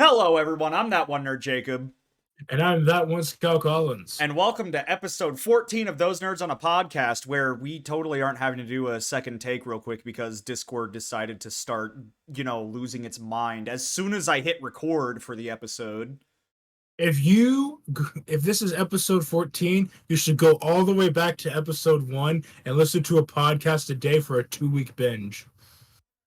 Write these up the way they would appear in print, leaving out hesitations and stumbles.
Hello, everyone. I'm that one nerd, Jacob, And I'm that one Scout Collins. and welcome to episode 14 of Those Nerds on a Podcast, where we totally aren't having to do a second take real quick because Discord decided to start, losing its mind as soon as I hit record for the episode. If this is episode 14, you should go all the way back to episode 1 and listen to a podcast a day for a 2-week binge.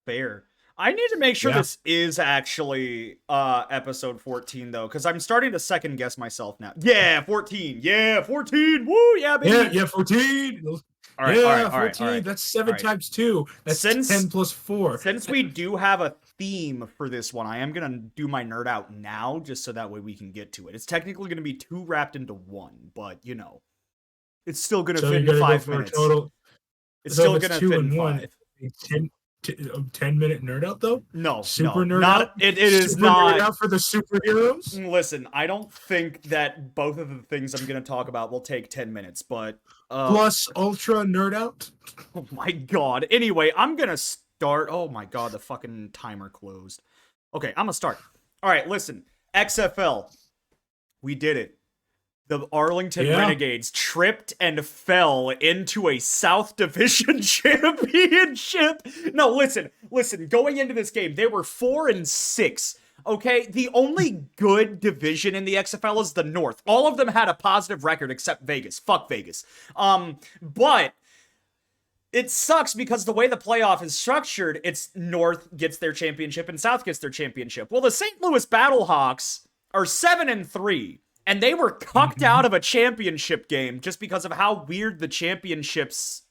Fair. I need to make sure Yeah. this is actually episode 14 though, because I'm starting to second guess myself now. Yeah, 14. Yeah, 14. Woo, yeah, baby. Yeah, 14. All right, Yeah, all right, 14. all right. That's 7 all right. times 2. That's Since- 10 plus 4. Since we do have a theme for this one, I am going to do my nerd out now, just so that way we can get to it. It's technically going to be 2 wrapped into 1, but, it's still going to fit in 5 minutes. It's still going to fit in 5. 10-minute nerd out, though? No, Super no, nerd not, out? it is Super not. nerd out for the superheroes? Listen, I don't think that both of the things I'm going to talk about will take 10 minutes, but... Plus ultra nerd out? Oh my god. Anyway, I'm going to start... Oh my god, the fucking timer closed. Okay, I'm going to start. Alright, listen. XFL. We did it. The Arlington Renegades tripped and fell into a South Division championship. No, listen. Going into this game, they were 4-6. Okay, the only good division in the XFL is the North. All of them had a positive record except Vegas. Fuck Vegas. But it sucks because the way the playoff is structured, it's North gets their championship and South gets their championship. Well, the St. Louis Battlehawks are 7-3. And they were cucked out of a championship game just because of how weird the championships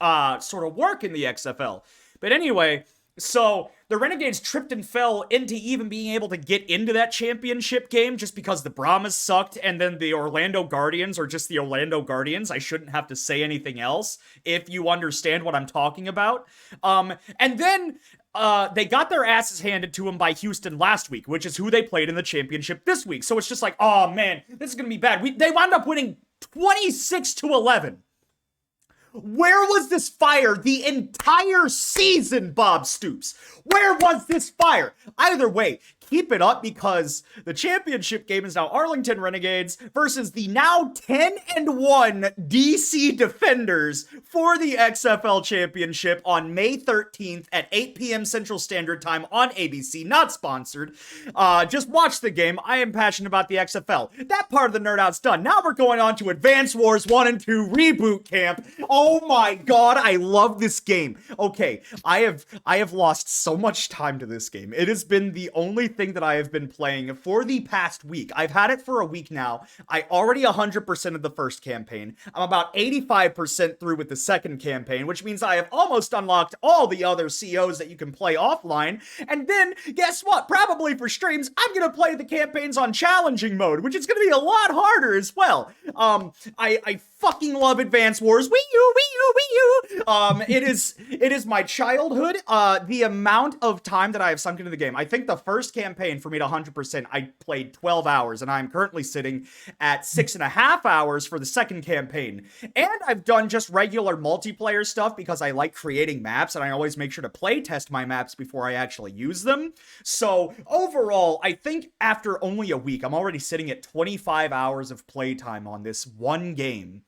sort of work in the XFL. But anyway, so the Renegades tripped and fell into even being able to get into that championship game just because the Brahmas sucked, and then the Orlando Guardians are just the Orlando Guardians. I shouldn't have to say anything else if you understand what I'm talking about. And then they got their asses handed to them by Houston last week, which is who they played in the championship this week. So it's just like, oh man, this is going to be bad. They wound up winning 26-11. Where was this fire the entire season, Bob Stoops? Where was this fire? Either way, keep it up because the championship game is now Arlington Renegades versus the now 10-1 DC Defenders for the XFL Championship on May 13th at 8 p.m. Central Standard Time on ABC. Not sponsored. Just watch the game. I am passionate about the XFL. That part of the nerd out's done. Now we're going on to Advance Wars 1 and 2 Reboot Camp. Oh my god, I love this game. Okay, I have lost so much time to this game. It has been the only thing that I have been playing for the past week. I've had it for a week now. I already 100% of the first campaign. I'm about 85% through with the second campaign, which means I have almost unlocked all the other COs that you can play offline. And then, guess what? Probably for streams, I'm gonna play the campaigns on challenging mode, which is gonna be a lot harder as well. I fucking love Advance Wars. Wii U. It is my childhood. The amount of time that I have sunk into the game. I think the first campaign for me to 100%, I played 12 hours, and I'm currently sitting at 6.5 hours for the second campaign. And I've done just regular multiplayer stuff because I like creating maps, and I always make sure to play test my maps before I actually use them. So overall, I think after only a week, I'm already sitting at 25 hours of playtime on this one game.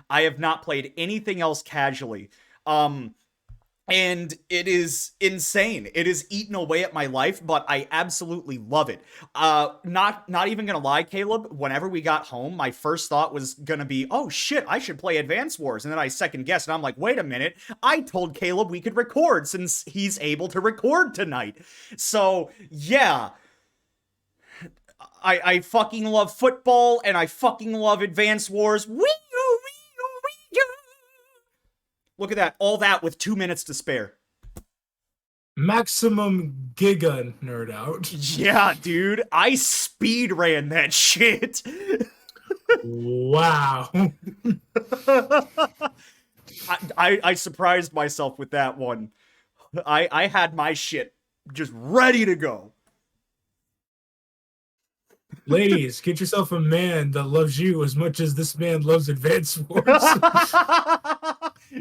I have not played anything else casually. And it is insane. It has eaten away at my life, but I absolutely love it. Not even gonna lie, Caleb, whenever we got home, my first thought was gonna be, oh shit, I should play Advance Wars. And then I second guessed, and I'm like, wait a minute, I told Caleb we could record since he's able to record tonight. So, yeah. I fucking love football, and I fucking love Advance Wars. Wii U. Look at that. All that with 2 minutes to spare. Maximum giga nerd out. Yeah, dude. I speed ran that shit. Wow. I surprised myself with that one. I had my shit just ready to go. Ladies, get yourself a man that loves you as much as this man loves Advance Wars.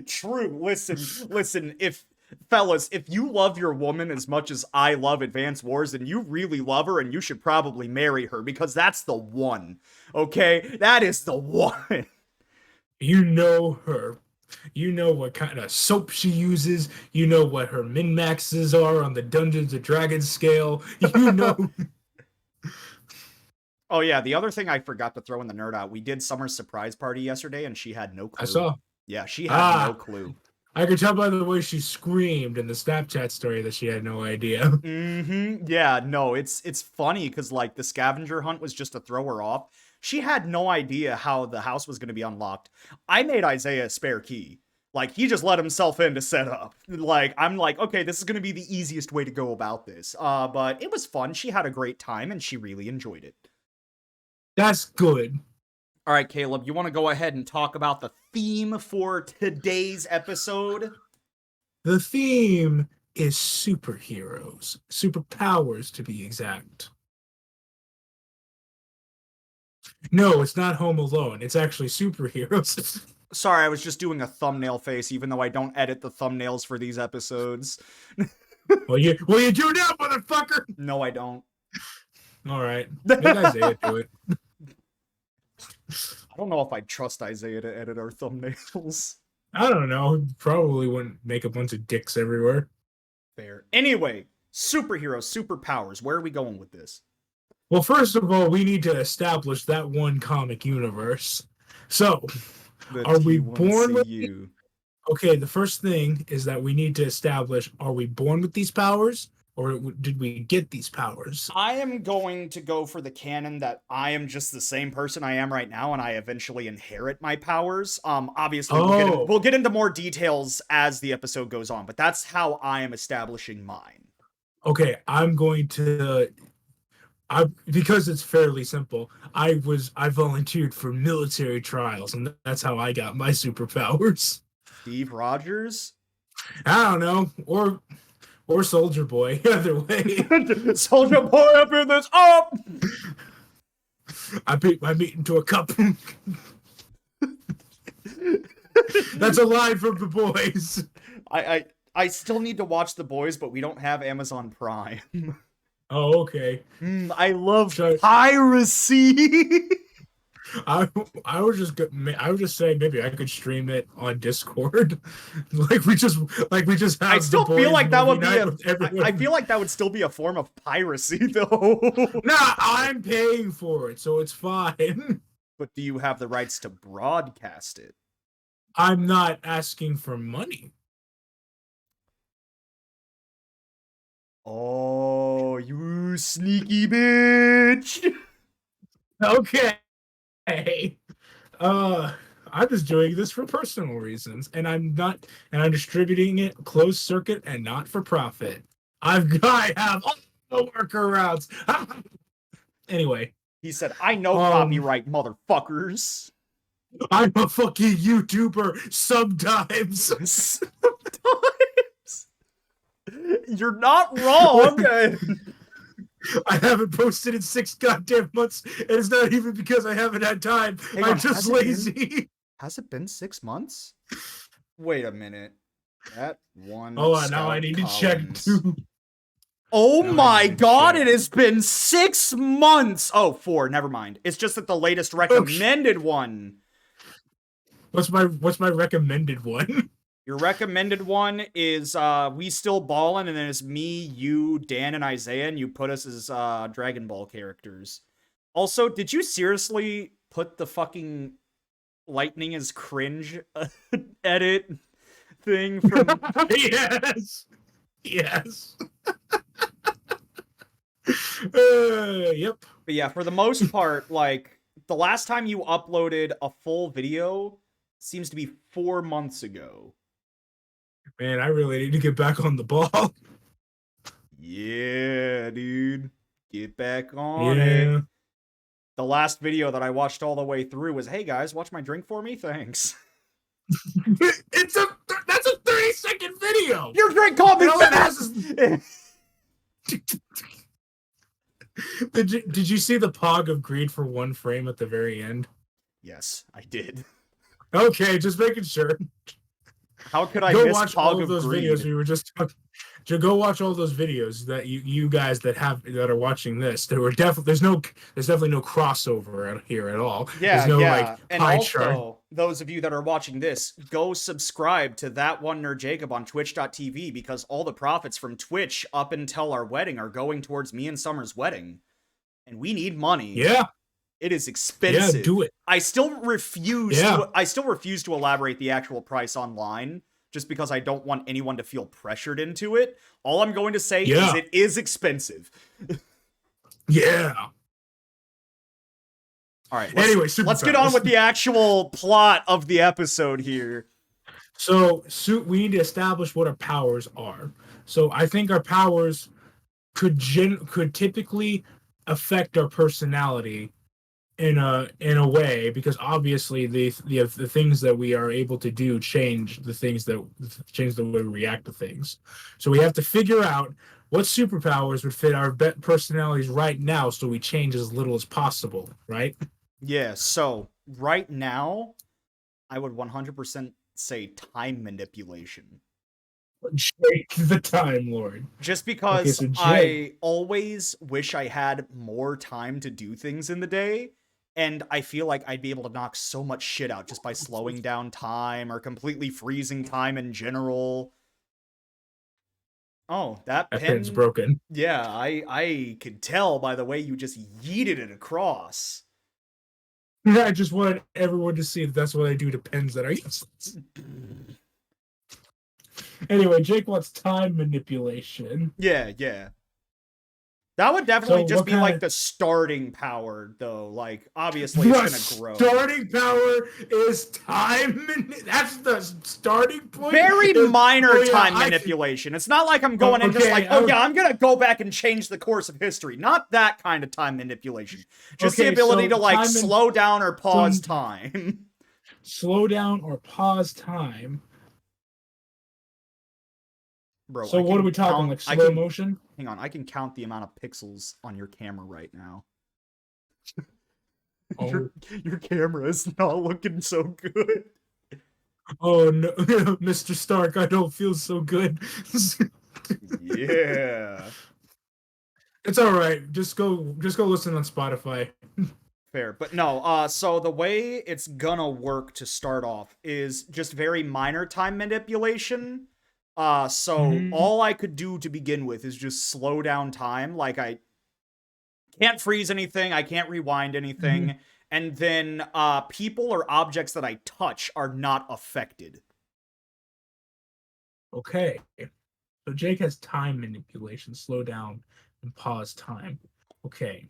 True. Listen. If Fellas, if you love your woman as much as I love Advance Wars, then you really love her and you should probably marry her because that's the one. Okay? That is the one. You know her. You know what kind of soap she uses. You know what her min maxes are on the Dungeons and Dragons scale. You know. Oh yeah, the other thing I forgot to throw in the nerd out, we did Summer's surprise party yesterday and she had no I clue. saw. Yeah, she had no Ah, clue. I could tell by the way she screamed in the Snapchat story that she had no idea. Yeah, no, it's funny because like the scavenger hunt was just to throw her off. She had no idea how the house was gonna be unlocked. I made Isaiah a spare key. Like he just let himself in to set up. Like I'm like, okay, this is gonna be the easiest way to go about this. But it was fun. She had a great time and she really enjoyed it. That's good. All right, Caleb, you want to go ahead and talk about the theme for today's episode? The theme is superheroes, superpowers to be exact. No, it's not Home Alone. It's actually superheroes. Sorry, I was just doing a thumbnail face, even though I don't edit the thumbnails for these episodes. well, you do now, motherfucker. No, I don't. All right, make Isaiah do it. I don't know if I'd trust Isaiah to edit our thumbnails. I don't know. Probably wouldn't make a bunch of dicks everywhere. Fair. Anyway, superheroes, superpowers. Where are we going with this? Well, first of all, we need to establish that one comic universe. So, The are we born with? T1CU. Okay, the first thing is that we need to establish: are we born with these powers, or did we get these powers? I am going to go for the canon that I am just the same person I am right now, and I eventually inherit my powers. Obviously, we'll get into more details as the episode goes on, but that's how I am establishing mine. Okay, I'm going to. Because it's fairly simple. I volunteered for military trials, and that's how I got my superpowers. Steve Rogers? I don't know, or Soldier Boy. Either way, Soldier Boy up in this up. I beat my meat into a cup. That's a line from The Boys. I still need to watch The Boys, but we don't have Amazon Prime. Oh, okay. I love piracy. I was just saying maybe I could stream it on Discord, like we just have. I still feel like that would be I feel like that would still be a form of piracy, though. Nah, I'm paying for it, so it's fine. But do you have the rights to broadcast it? I'm not asking for money. Oh, you sneaky bitch! Okay. I'm just doing this for personal reasons, and I'm distributing it closed circuit and not for profit. I have all the workarounds. Anyway, he said, "I know copyright, motherfuckers." I'm a fucking YouTuber sometimes. Sometimes. You're not wrong. I haven't posted in 6 goddamn months, and it's not even because I haven't had time. I'm just lazy. Has it been 6 months? Wait a minute. That one. Oh, now I need to check too. Oh my god, it has been 6 months! Oh, 4, never mind. It's just that the latest recommended one. What's my recommended one? Your recommended one is We Still Ballin', and then it's me, you, Dan, and Isaiah, and you put us as Dragon Ball characters. Also, did you seriously put the fucking lightning is cringe edit thing from... Yes! Yes! Yep. But yeah, for the most part, like, the last time you uploaded a full video seems to be 4 months ago. Man, I really need to get back on the ball. Yeah, dude. Get back on it. The last video that I watched all the way through was, "Hey guys, watch my drink for me? Thanks." That's a 30-second video. Your drink called me fast. Did you see the pog of greed for 1 frame at the very end? Yes, I did. Okay, just making sure. How could I Go miss watch all Pog of of those videos Greed? we were just talking. Go watch all those videos that you guys that are watching this. There's definitely no crossover out here at all. There's Yeah, no like yeah. And pie chart. also, those of you that are watching this, go subscribe to That One Nerd Jacob on twitch.tv because all the profits from Twitch up until our wedding are going towards me and Summer's wedding. And we need money. Yeah, It is yeah, do expensive. it. I Yeah, still refuse to elaborate the actual price online just because I don't want anyone to feel pressured into it. All I'm going to say is yeah, it is expensive. yeah. All right, Anyway, let's get on with superpowers. the actual plot of the episode here. So, we need to establish what our powers are. So, I think our powers could typically affect our personality in a way, because obviously the things that we are able to do change the way we react to things. So we have to figure out what superpowers would fit our personalities right now, so we change as little as possible, right? Yeah, so right now, I would 100% say time manipulation. Jake the Time Lord. Just Okay, because so Jake. I always wish I had more time to do things in the day, and I feel like I'd be able to knock so much shit out just by slowing down time or completely freezing time in general. Oh, that That pin's pin. broken. Yeah, I could tell by the way you just yeeted it across. I just wanted everyone to see that that's what I do to pins that are useless. Anyway, Jake wants time manipulation. Yeah, yeah. That would So definitely just what be kind like of the starting power, though. Like, obviously, it's the gonna grow. starting power is time. That's the starting point. Very Is, minor oh yeah, time manipulation. It's not like I'm going in just okay. like, oh yeah, I'm gonna go back and change the course of history. Not that kind of time manipulation. Just the Okay, ability so to like slow down or so pause time. slow down or pause time. Bro, So I what are can we talking, count. like I slow can motion? hang on. I can count the amount of pixels on your camera right now. your Oh, your camera is not looking so good. oh no, Mr. Stark, I don't feel so good. Yeah. It's all right. Just go listen on Spotify. Fair. But no, so the way it's gonna work to start off is just very minor time manipulation. So Mhm, all I could do to begin with is just slow down time. Like I can't freeze anything, I can't rewind mhm. anything, and then people or objects that I touch are not affected. Okay. So Jake has time manipulation, slow down and pause time. Okay.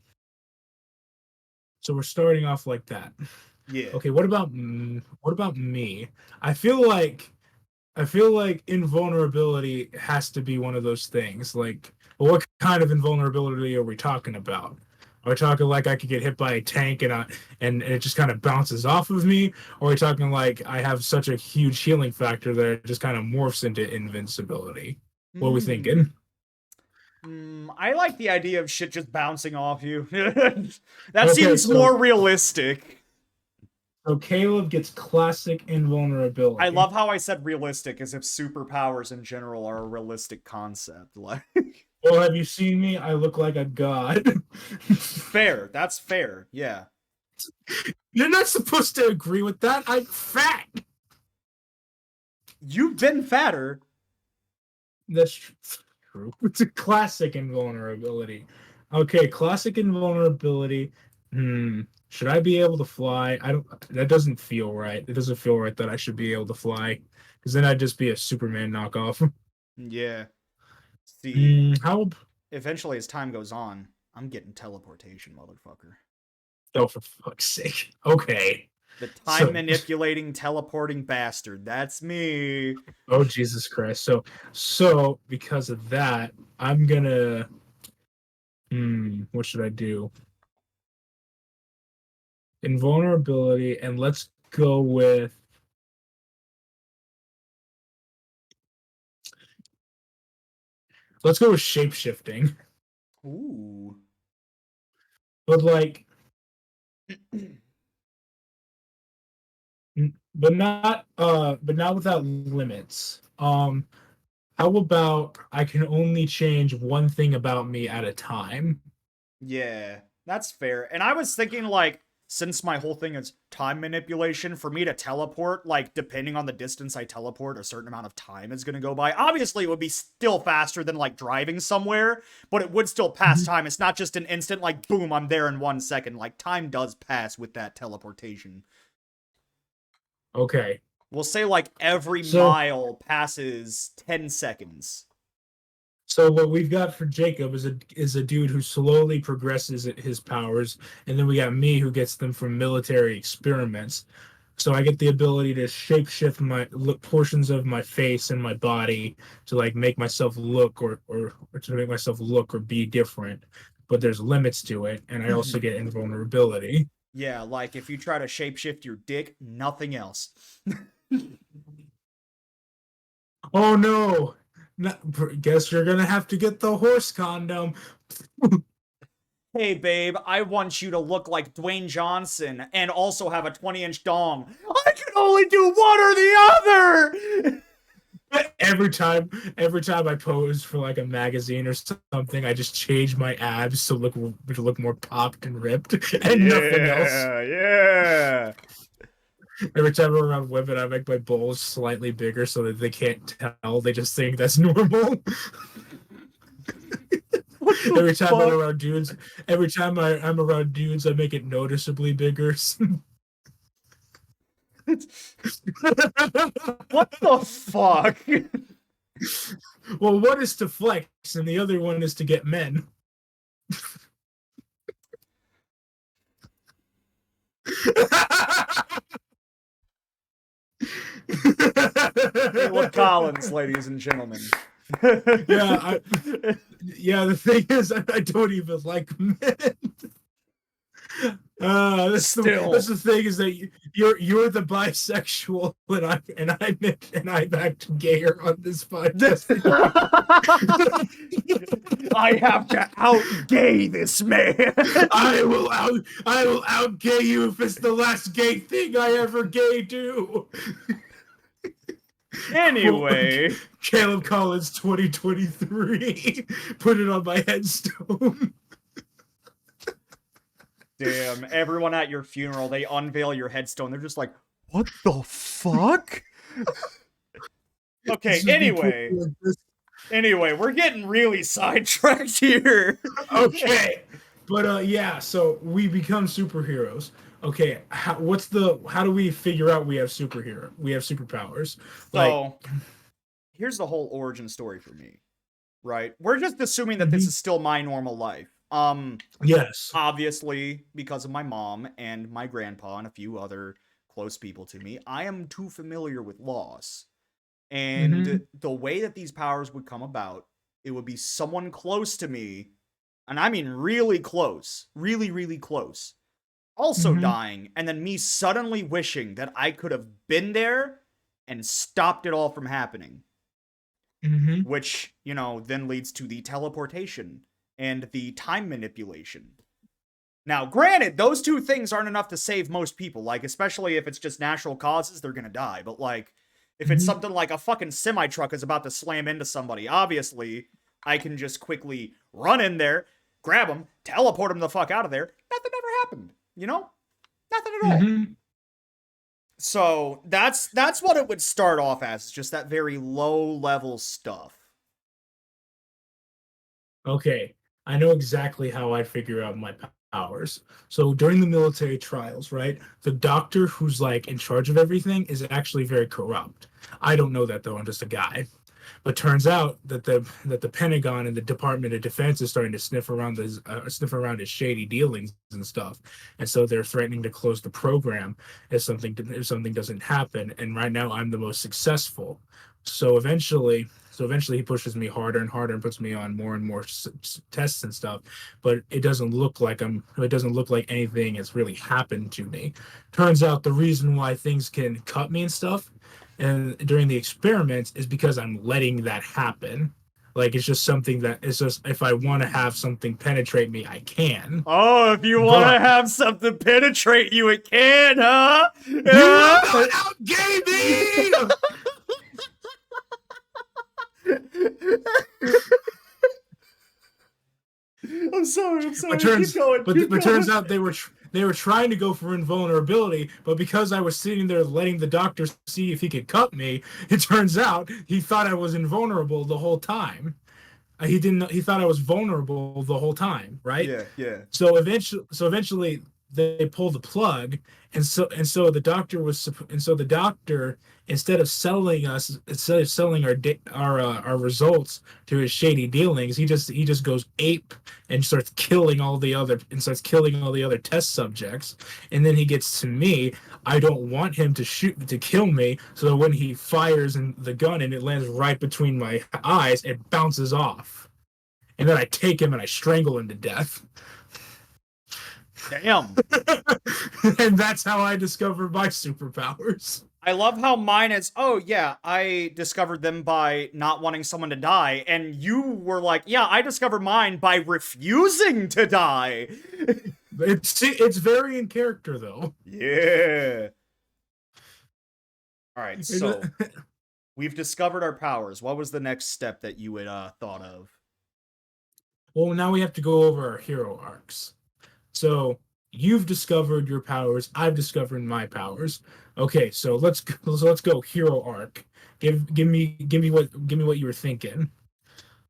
So we're starting off like that. Yeah. Okay, what about me? I feel like I feel like invulnerability has to be one of those things. Like, well, what kind of invulnerability are we talking about? Are we talking like I could get hit by a tank and it just kind of bounces off of me? Or are we talking like I have such a huge healing factor that it just kind of morphs into invincibility? What are we Hmm. thinking? I like the idea of shit just bouncing off you. That Okay, seems so more realistic. Caleb gets classic I invulnerability. love how I said realistic as if superpowers in general are a realistic concept. Like Well, have you seen me? I look like a god. fair, that's fair. Yeah. You're not supposed to agree with that. I'm fat. You've been fatter. That's true. It's a classic invulnerability. Okay, classic invulnerability. Should I be able to fly? I don't. That doesn't feel right. It doesn't feel right that I should be able to fly, because then I'd just be a Superman knockoff. Yeah. See, How? eventually as time goes on, I'm getting teleportation, motherfucker. Oh, for fuck's sake. Okay. The time So, manipulating, teleporting bastard. That's me. oh Jesus Christ. So because of that, I'm gonna. What should I do? Invulnerability, and let's go with shapeshifting. Ooh. But like, but not without limits. How about I can only change one thing about me at a time? Yeah, that's fair. And I was thinking, like, since my whole thing is time manipulation, for me to teleport, like, depending on the distance I teleport, a certain amount of time is going to go by. Obviously, it would be still faster than, like, driving somewhere, but it would still pass Mhm. time. It's not just an instant, like, boom, I'm there in 1 second. Like, time does pass with that teleportation. Okay. We'll say, like, every So mile passes 10 seconds. so what we've got for Jacob is a dude who slowly progresses at his powers, and then we got me who gets them from military experiments. So I get the ability to shapeshift my look portions of my face and my body to like make myself look or to make myself look or be different. But there's limits to it, and I also get invulnerability. Yeah, like if you try to shapeshift your dick, nothing else. Oh no! Guess you're gonna have to get the horse condom. Hey, babe, I want you to look like Dwayne Johnson and also have a 20-inch dong. I can only do one or the other! Every time I pose for like a magazine or something, I just change my abs to look more popped and ripped, and nothing else. Yeah, yeah. Every time I'm around women, I make my balls slightly bigger so that they can't tell. They just think that's normal. What the fuck? Every time I'm around dudes, I make it noticeably bigger. What the fuck? Well, one is to flex, and the other one is to get men. Caleb Collins, ladies and gentlemen. yeah, yeah. The thing is, I don't even like men. That's Still. the thing is that you're the bisexual and I'm acting gayer on this podcast. I have to out gay this man. I will out gay you if it's the last gay thing I ever gay do. Quote, Anyway, Caleb Collins 2023. Put it on my headstone. damn, everyone at your funeral, they unveil your headstone. They're just like, what the fuck? Okay, anyway. Anyway, we're getting really sidetracked here. Okay. But yeah, so we become superheroes. Okay, how do we figure out we have superpowers? Like, So, here's the whole origin story for me, right? We're just assuming that this mhm, is still my normal life. yes. Obviously, because of my mom and my grandpa and a few other close people to me, I am too familiar with loss. And Hmm. the way that these powers would come about, it would be someone close to me, and I mean really close, really, really close, also Hmm. dying, and then me suddenly wishing that I could have been there and stopped it all from happening. Hmm. Which, then leads to the teleportation and the time manipulation. Now, granted, those two things aren't enough to save most people. Like, especially if it's just natural causes, they're gonna die. But like, if it's Hmm. something like a fucking semi truck is about to slam into somebody, obviously, I can just quickly run in there, grab them, teleport them the fuck out of there. Nothing ever happened. Nothing at all. Hmm. So that's what it would start off as, just that very low level stuff. Okay, I know exactly how I figure out my powers. So during the military trials, right, the doctor who's like in charge of everything is actually very corrupt. I don't know that though. I'm just a guy. But turns out that the Pentagon and the Department of Defense is starting to sniff around his shady dealings and stuff, and so they're threatening to close the program if something doesn't happen. And right now, I'm the most successful. So eventually, he pushes me harder and harder and puts me on more and more tests and stuff. But it doesn't look like It doesn't look like anything has really happened to me. Turns out the reason why things can cut me and stuff and during the experiments is because I'm letting that happen. Like it's just something that it's just if I want to have something penetrate me, I can. Oh, if you want to But have something penetrate you, it can, huh? you will not outgame me. I'm sorry. But Keep going. Keep going. turns out they were trying to go for invulnerability, but because I was sitting there letting the doctor see if he could cut me, it turns out he thought I was invulnerable the whole time. He didn't. He thought I was vulnerable the whole time, right? Yeah, yeah. So eventually they pulled the plug, and so the doctor instead of selling our results to his shady dealings, he just goes ape and starts killing all the other test subjects, and then he gets to me. I don't want him to kill me, so when he fires the gun and it lands right between my eyes, it bounces off, and then I take him and I strangle him to death. Damn. And that's how I discovered my superpowers. I love how mine is, oh yeah, I discovered them by not wanting someone to die, and you were like, yeah, I discovered mine by refusing to die. It's very in character though. Yeah. All right, so we've discovered our powers. What was the next step that you had thought of? Well, now we have to go over our hero arcs. So you've discovered your powers. I've discovered my powers. Okay, so let's go hero arc. Give me what you were thinking.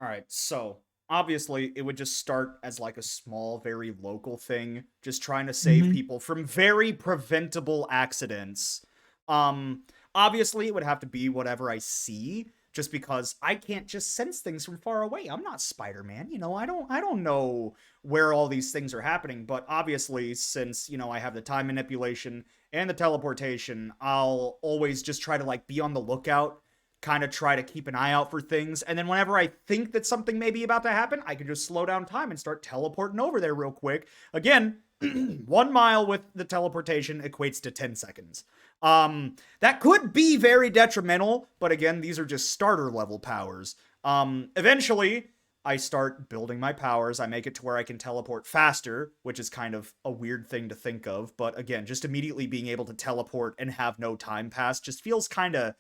All right, so obviously it would just start as like a small, very local thing, just trying to save people from very preventable accidents. Obviously it would have to be whatever I see, just because I can't just sense things from far away. I'm not Spider-Man, I don't know where all these things are happening, but obviously since, I have the time manipulation and the teleportation, I'll always just try to like be on the lookout, kind of try to keep an eye out for things, and then whenever I think that something may be about to happen, I can just slow down time and start teleporting over there real quick. Again, 1 mile with the teleportation equates to 10 seconds. That could be very detrimental, but again, these are just starter level powers. Eventually, I start building my powers. I make it to where I can teleport faster, which is kind of a weird thing to think of, but again, just immediately being able to teleport and have no time pass just feels kind of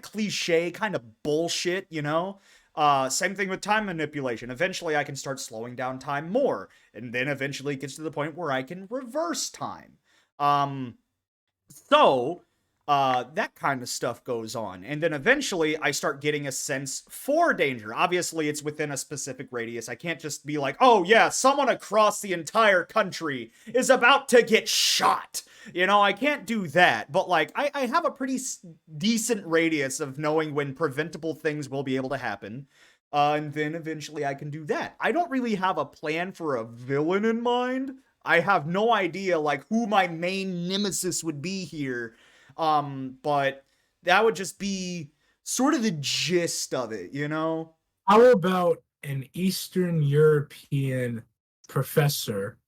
cliche, kind of bullshit, Same thing with time manipulation. Eventually, I can start slowing down time more, and then eventually it gets to the point where I can reverse time. So, that kind of stuff goes on. And then eventually I start getting a sense for danger. Obviously, it's within a specific radius. I can't just be like, oh yeah, someone across the entire country is about to get shot. I can't do that. But like, I have a pretty decent radius of knowing when preventable things will be able to happen. And then eventually I can do that. I don't really have a plan for a villain in mind. I have no idea like who my main nemesis would be here. But that would just be sort of the gist of it, How about an Eastern European professor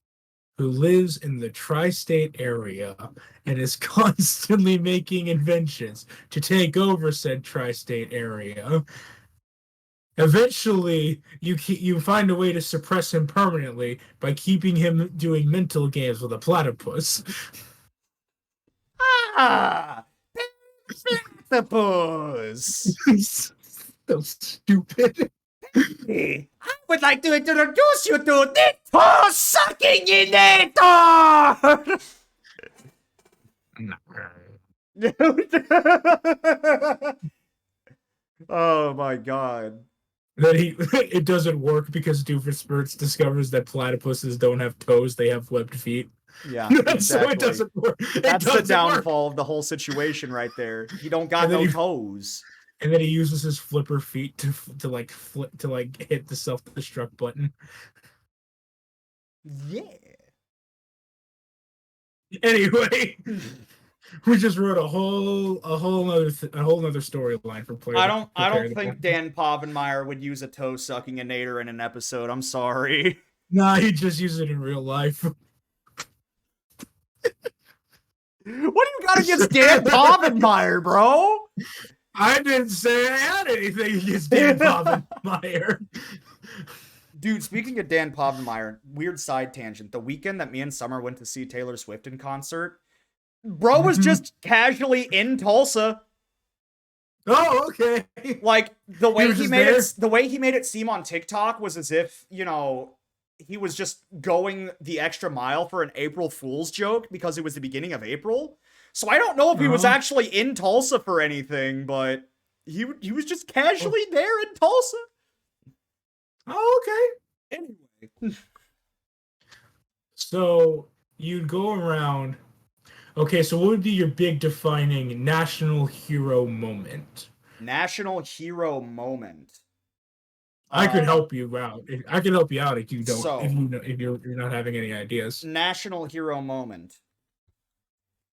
who lives in the tri-state area and is constantly making inventions to take over said tri-state area? Eventually, you find a way to suppress him permanently by keeping him doing mental games with a platypus. Ah! Platypus! So stupid. I would like to introduce you to Nito Sucking Inator! Oh my god. That it doesn't work because Doofenshmirtz discovers that platypuses don't have toes, they have webbed feet. Yeah, exactly. So it doesn't work. That's the downfall of the whole situation right there. He don't got no toes. And then he uses his flipper feet to hit the self-destruct button. Yeah. Anyway, we just wrote a whole other storyline for players. I don't think Dan Povenmire would use a toe sucking inator in an episode. I'm sorry. Nah, he just used it in real life. What do you got against Dan Povenmire, bro? I didn't say I had anything against Dan Povenmire. Dude, speaking of Dan Povenmire, weird side tangent. The weekend that me and Summer went to see Taylor Swift in concert, bro was just casually in Tulsa. Oh, okay. Like the way he made there? it, the way he made it seem on TikTok was as if, you know, he was just going the extra mile for an April Fool's joke because it was the beginning of April. So I don't know if he was actually in Tulsa for anything, but he was just casually there in Tulsa. Oh, okay. Anyway. So you'd go around. Okay, so what would be your big defining national hero moment? National hero moment. I could help you out. I can help you out if you don't. So, if you're not having any ideas. National hero moment.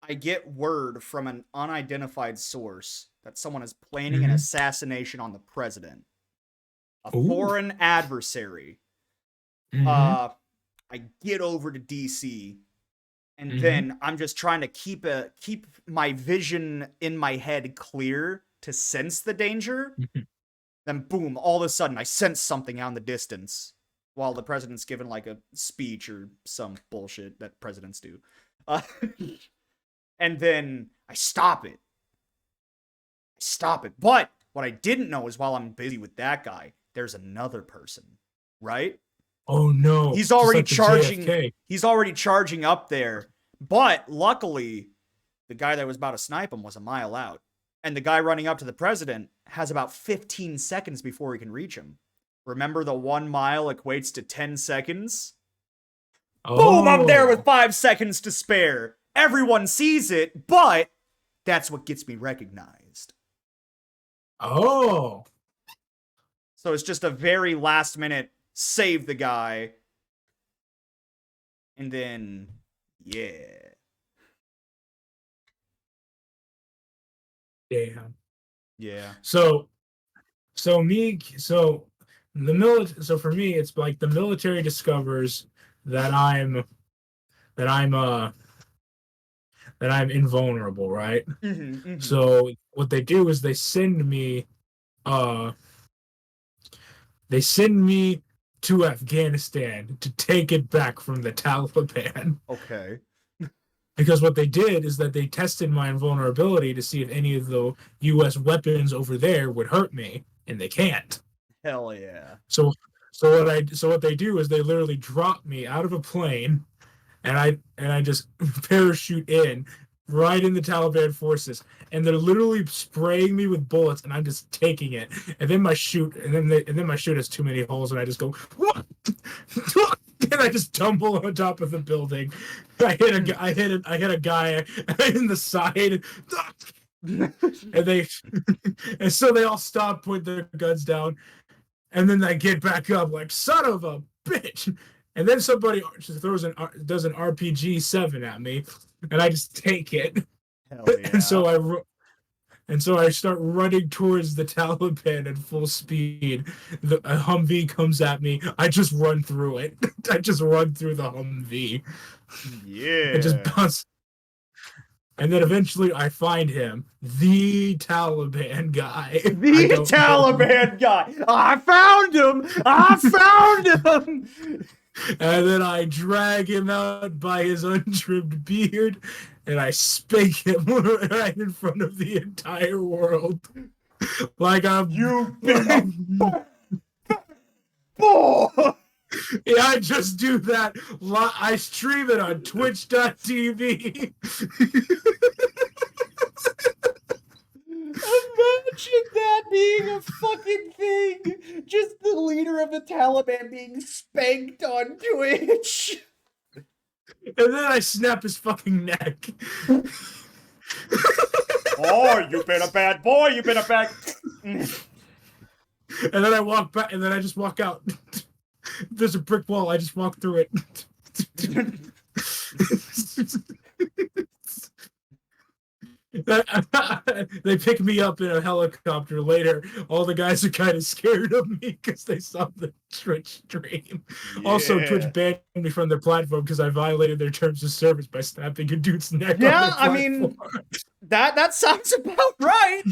I get word from an unidentified source that someone is planning an assassination on the president, a foreign adversary. I get over to DC, and then I'm just trying to keep my vision in my head clear to sense the danger. Then boom, all of a sudden I sense something out in the distance while the president's giving like a speech or some bullshit that presidents do. And then I stop it. But what I didn't know is while I'm busy with that guy, there's another person, right? Oh no. He's already like charging. He's already charging up there. But luckily, the guy that was about to snipe him was a mile out. And the guy running up to the president has about 15 seconds before he can reach him. Remember, the 1 mile equates to 10 seconds? Boom, I'm there with 5 seconds to spare. Everyone sees it, but that's what gets me recognized. Oh. So it's just a very last minute save the guy. And then, yeah. Damn. Yeah. So for me, it's like the military discovers that I'm invulnerable, right? So what they do is they send me to Afghanistan to take it back from the Taliban. Okay. Because what they did is that they tested my invulnerability to see if any of the U.S. weapons over there would hurt me, and they can't. Hell yeah. So what they do is they literally drop me out of a plane, and I just parachute in right in the Taliban forces, and they're literally spraying me with bullets, and I'm just taking it. And then my chute has too many holes, and I just go, what? And I just tumble on top of the building. I hit a guy in the side, and so they all stop, point their guns down, and then they get back up like son of a bitch. And then somebody just does an RPG-7 at me, and I just take it. Hell yeah. And so I start running towards the Taliban at full speed. A Humvee comes at me. I just run through it. I just run through the Humvee. Yeah. It just bounce. And then eventually I find him, the Taliban guy. The Taliban guy. I found him. And then I drag him out by his untrimmed beard, and I spank him right in front of the entire world. Like I'm... You big boy! Yeah, I just do that. I stream it on twitch.tv. Imagine that being a fucking thing. Just the leader of the Taliban being spanked on Twitch. And then I snap his fucking neck. Oh, you've been a bad boy. You've been a bad... And then I walk back, and then I just walk out. There's a brick wall. I just walk through it. They pick me up in a helicopter later. All the guys are kind of scared of me because they saw the Twitch stream. Yeah. Also, Twitch banned me from their platform because I violated their terms of service by snapping a dude's neck. Yeah, I mean, That sounds about right.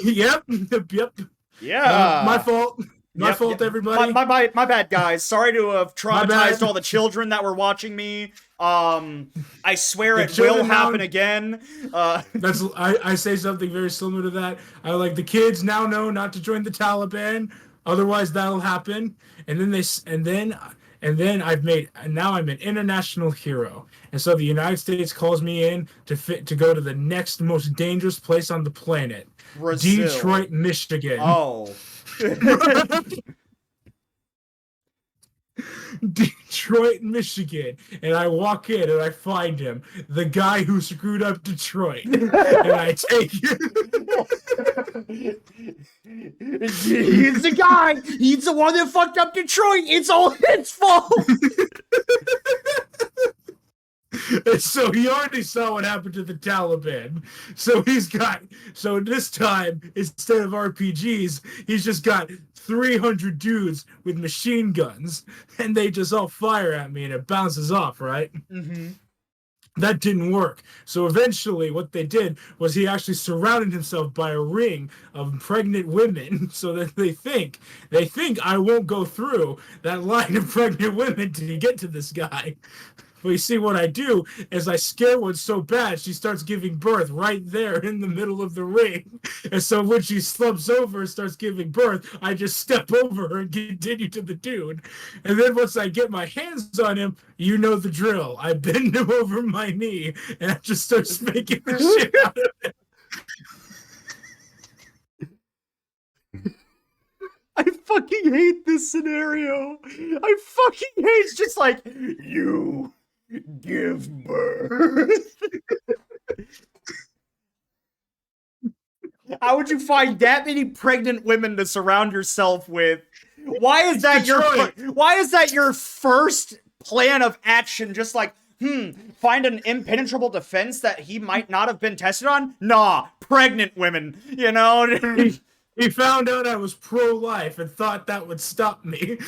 Yep. Yep. My Yeah. fault. My Yep, fault, yep. everybody. My bad, guys. Sorry to have My traumatized bad. all the children that were watching me. I swear The it will children now. happen again. I say something very similar to that. I like the kids now know not to join the Taliban, otherwise that'll happen. And then now I'm an international hero. And so the United States calls me in to go to the next most dangerous place on the planet, Brazil. Detroit, Michigan. Oh. Detroit, Michigan. And I walk in and I find him, the guy who screwed up Detroit. And I take him. He's the guy. He's the one that fucked up Detroit. It's all his fault. And so he already saw what happened to the Taliban. So this time, instead of RPGs, he's just got 300 dudes with machine guns, and they just all fire at me and it bounces off, right? Mm-hmm. That didn't work. So eventually what they did was he actually surrounded himself by a ring of pregnant women so that they think I won't go through that line of pregnant women to get to this guy. But you see, what I do is I scare one so bad she starts giving birth right there in the middle of the ring. And so when she slumps over and starts giving birth, I just step over her and continue to the dude. And then once I get my hands on him, you know the drill. I bend him over my knee and I just start spanking the shit out of him. I fucking hate this scenario. I fucking hate it's just like, you give birth. How would you find that many pregnant women to surround yourself with? Why is that your first plan of action? Just like, find an impenetrable defense that he might not have been tested on? Nah, pregnant women, you know? He found out I was pro-life and thought that would stop me.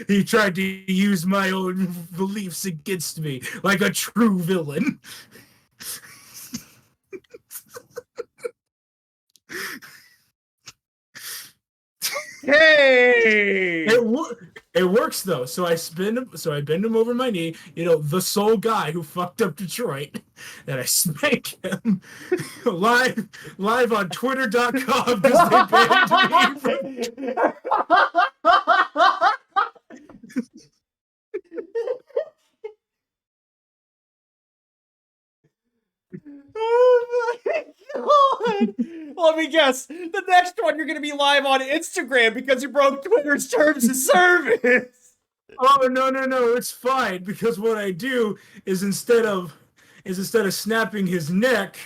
He tried to use my own beliefs against me like a true villain. Hey! It works though. So I bend him over my knee. You know, the sole guy who fucked up Detroit, and I spank him live on Twitter.com because they banned me. Oh my god! Let me guess. The next one you're gonna be live on Instagram because you broke Twitter's terms of service. Oh no, it's fine because what I do is instead of snapping his neck,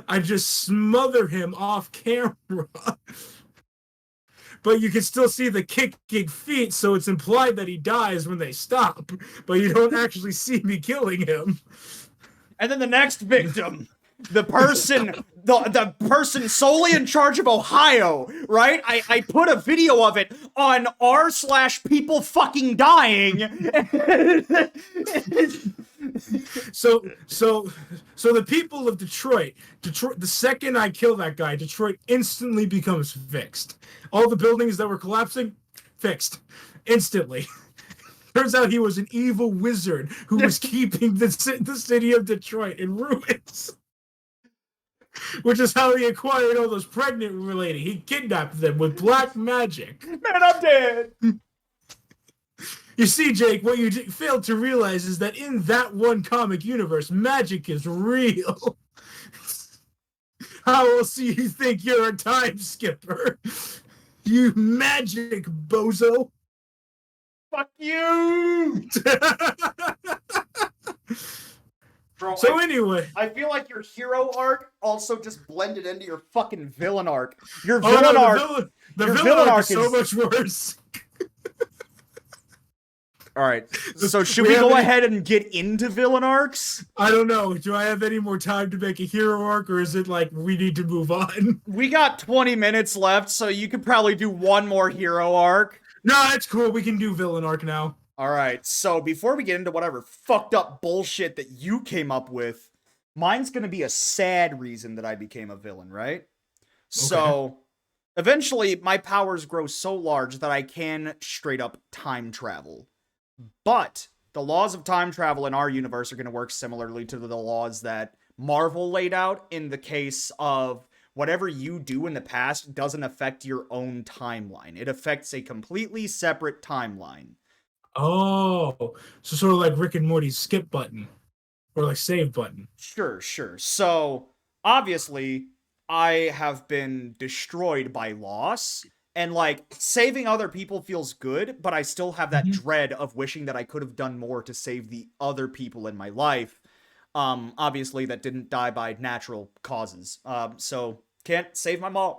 I just smother him off camera. But you can still see the kicking feet, so it's implied that he dies when they stop, but you don't actually see me killing him. And then the next victim, the person solely in charge of Ohio, right? I put a video of it on r/people fucking dying. So the people of Detroit, the second I kill that guy, Detroit instantly becomes fixed. All the buildings that were collapsing, fixed instantly. Turns out he was an evil wizard who was keeping the city of Detroit in ruins. Which is how he acquired all those pregnant ladies. He kidnapped them with black magic. Man, I'm dead. You see, Jake, what you failed to realize is that in that one comic universe, magic is real. How else do you think you're a time skipper? You magic bozo. Fuck you! Bro, So anyway, I feel like your hero arc also just blended into your fucking villain arc. Your villain arc. The villain arc is so much worse. All right. So should we go ahead and get into villain arcs? I don't know. Do I have any more time to make a hero arc, or is it like we need to move on? We got 20 minutes left, so you could probably do one more hero arc. No, it's cool. We can do villain arc now. All right. So before we get into whatever fucked up bullshit that you came up with, Mine's going to be a sad reason that I became a villain, right? Okay. So eventually, my powers grow so large that I can straight up time travel. But the laws of time travel in our universe are going to work similarly to the laws that Marvel laid out in the case of whatever you do in the past doesn't affect your own timeline. It affects a completely separate timeline. Oh, so sort of like Rick and Morty's skip button or like save button. Sure, sure. So, obviously, I have been destroyed by loss, and like saving other people feels good, but I still have that Mhm. dread of wishing that I could have done more to save the other people in my life. Obviously, that didn't die by natural causes. So can't save my mom.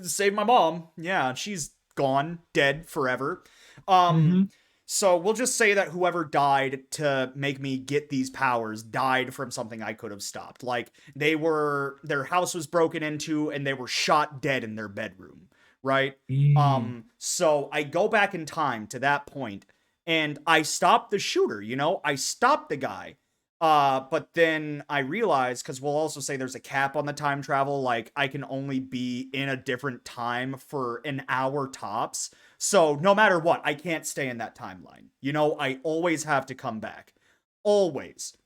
Save my mom. Yeah, she's gone, dead forever. Um, Mm-hmm. so we'll just say that whoever died to make me get these powers died from something I could have stopped. Like their house was broken into and they were shot dead in their bedroom, right? Mm. So I go back in time to that point and I stop the shooter, I stop the guy. But then I realize, because we'll also say there's a cap on the time travel, like I can only be in a different time for an hour tops. So no matter what, I can't stay in that timeline. I always have to come back. Always.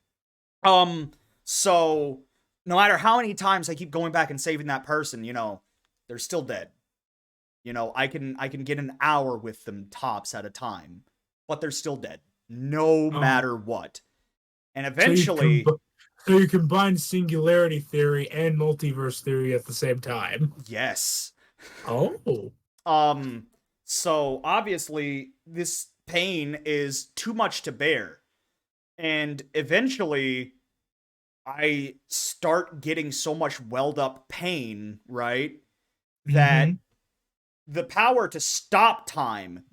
Um, so no matter how many times I keep going back and saving that person, they're still dead. I can get an hour with them tops at a time, but they're still dead. No Oh, matter what. And so eventually, so you combine singularity theory and multiverse theory at the same time. yes. Oh. Um, so obviously this pain is too much to bear. And eventually I start getting so much welled up pain, right? That Mm-hmm. the power to stop time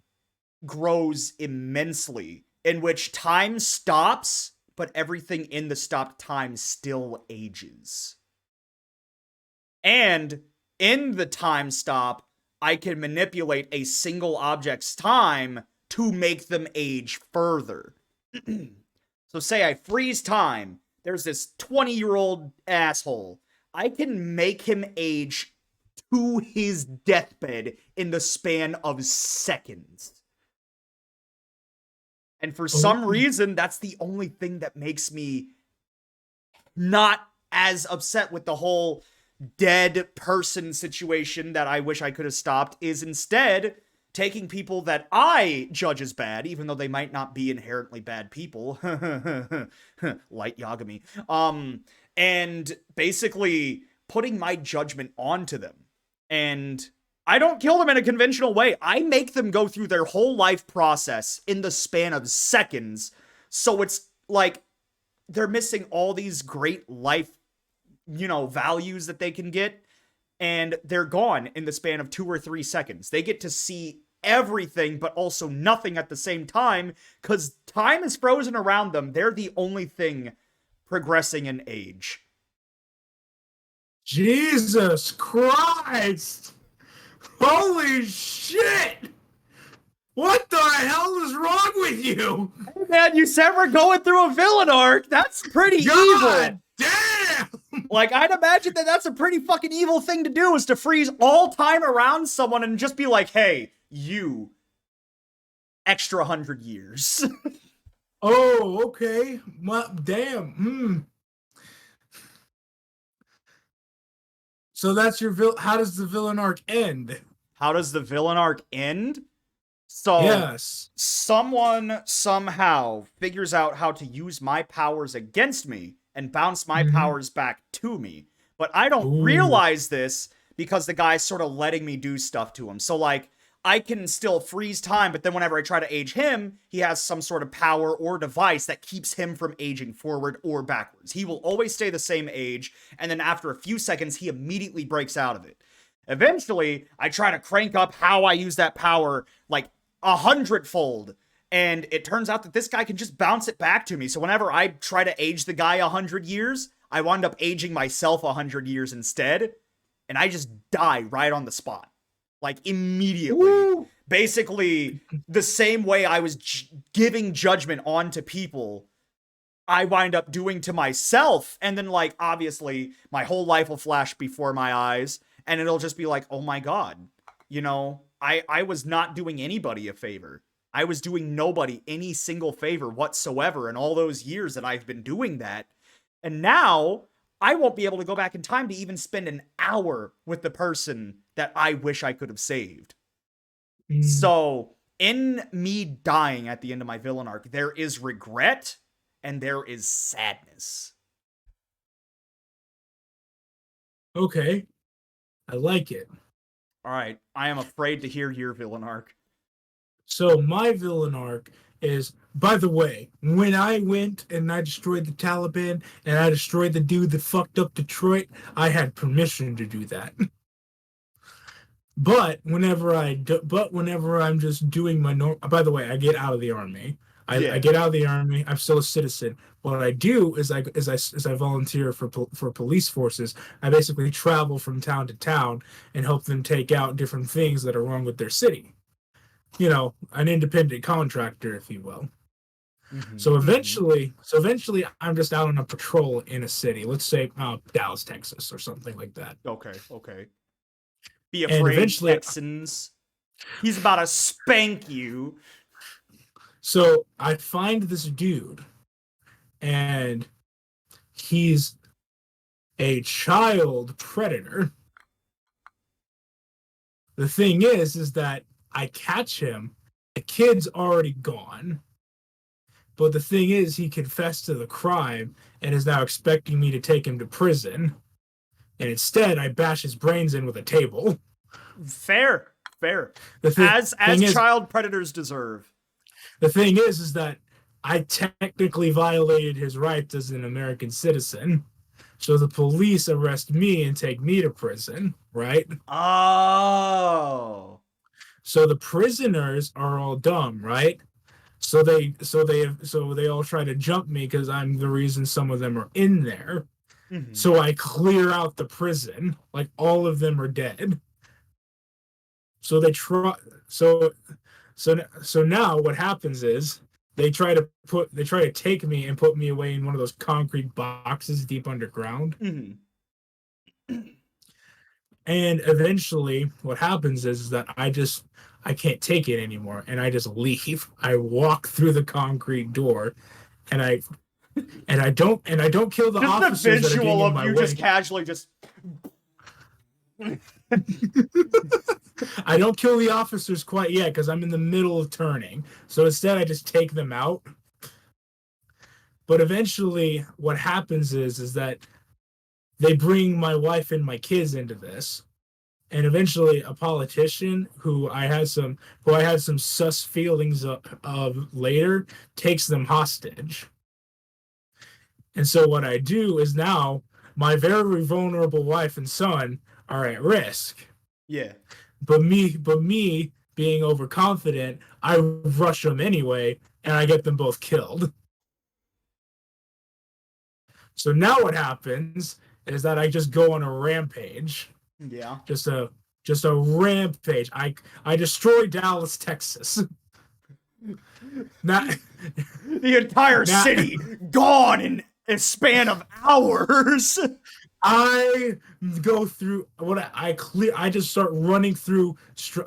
grows immensely, in which time stops, but everything in the stopped time still ages. And in the time stop, I can manipulate a single object's time to make them age further. So, say I freeze time, there's this 20-year-old asshole. I can make him age to his deathbed in the span of seconds. And for Oh. some reason, that's the only thing that makes me not as upset with the whole dead person situation that I wish I could have stopped, is instead taking people that I judge as bad, even though they might not be inherently bad people, light Yagami, and basically putting my judgment onto them. And I don't kill them in a conventional way. I make them go through their whole life process in the span of seconds. So it's like they're missing all these great life, values that they can get, and they're gone in the span of 2 or 3 seconds. They get to see everything, but also nothing at the same time because time is frozen around them. They're the only thing progressing in age. Jesus Christ! Holy shit! What the hell is wrong with you? Hey man, you said we're going through a villain arc. That's pretty evil. God damn! Like, I'd imagine that that's a pretty fucking evil thing to do, is to freeze all time around someone and just be like, hey, you, extra 100 years. Oh, okay. Damn. So that's your How does the villain arc end? How does the villain arc end? So, Yes. someone somehow figures out how to use my powers against me and bounce my Mm-hmm. powers back to me. But I don't Ooh. realize this because the guy's sort of letting me do stuff to him. So, like, I can still freeze time, but then whenever I try to age him, he has some sort of power or device that keeps him from aging forward or backwards. He will always stay the same age, and then after a few seconds, he immediately breaks out of it. Eventually, I try to crank up how I use that power like 100-fold. And it turns out that this guy can just bounce it back to me. So whenever I try to age the guy 100 years, I wind up aging myself 100 years instead. And I just die right on the spot. Like immediately. Ooh. Basically, the same way I was giving judgment onto people I wind up doing to myself. And then, like, obviously, my whole life will flash before my eyes, and it'll just be like, oh my God, I was not doing anybody a favor. I was doing nobody any single favor whatsoever in all those years that I've been doing that. And now I won't be able to go back in time to even spend an hour with the person that I wish I could have saved. Mm, So, in me dying at the end of my villain arc, there is regret and there is sadness. okay, I like it. All right, I am afraid to hear your villain arc. So my villain arc is, by the way, when I went and I destroyed the Taliban and I destroyed the dude that fucked up Detroit, I had permission to do that. But whenever I'm just doing my norm, by the way, I get out of the army. I Yeah. get out of the army. I'm still a citizen. What I do is I volunteer for police forces. I basically travel from town to town and help them take out different things that are wrong with their city. An independent contractor, if you will. Mm-hmm. So Mm-hmm. eventually, I'm just out on a patrol in a city. Let's say Dallas, Texas, or something like that. Okay, okay. Be And afraid, eventually, Texans. He's about to spank you. so I find this dude, and he's a child predator. The thing is that I catch him. The kid's already gone. But the thing is, he confessed to the crime and is now expecting me to take him to prison. And instead, I bash his brains in with a table. Fair, fair. The As thing is, child predators deserve. the thing is that I technically violated his rights as an American citizen. So the police arrest me and take me to prison, right? Oh. So the prisoners are all dumb, right? So they all try to jump me because I'm the reason some of them are in there. Mm-hmm. So I clear out the prison, like all of them are dead. So they try. So now what happens is they try to take me and put me away in one of those concrete boxes deep underground. Mm-hmm. And eventually, what happens is that I can't take it anymore, and I just leave. I walk through the concrete door, and I don't kill the Just the officers that are getting visual in of my you just way. casually just. I don't kill the officers quite yet because I'm in the middle of turning. So instead, I just take them out. But eventually, what happens is that they bring my wife and my kids into this, and eventually a politician who I had some sus feelings of later takes them hostage. And so what I do is now my very vulnerable wife and son are at risk. Yeah. But me being overconfident, I rush them anyway, and I get them both killed. So now what happens is that I just go on a rampage. Yeah. Just a just a rampage. I destroy Dallas, Texas. Not The entire not city gone in a span of hours. I go through what I clear. I just start running through.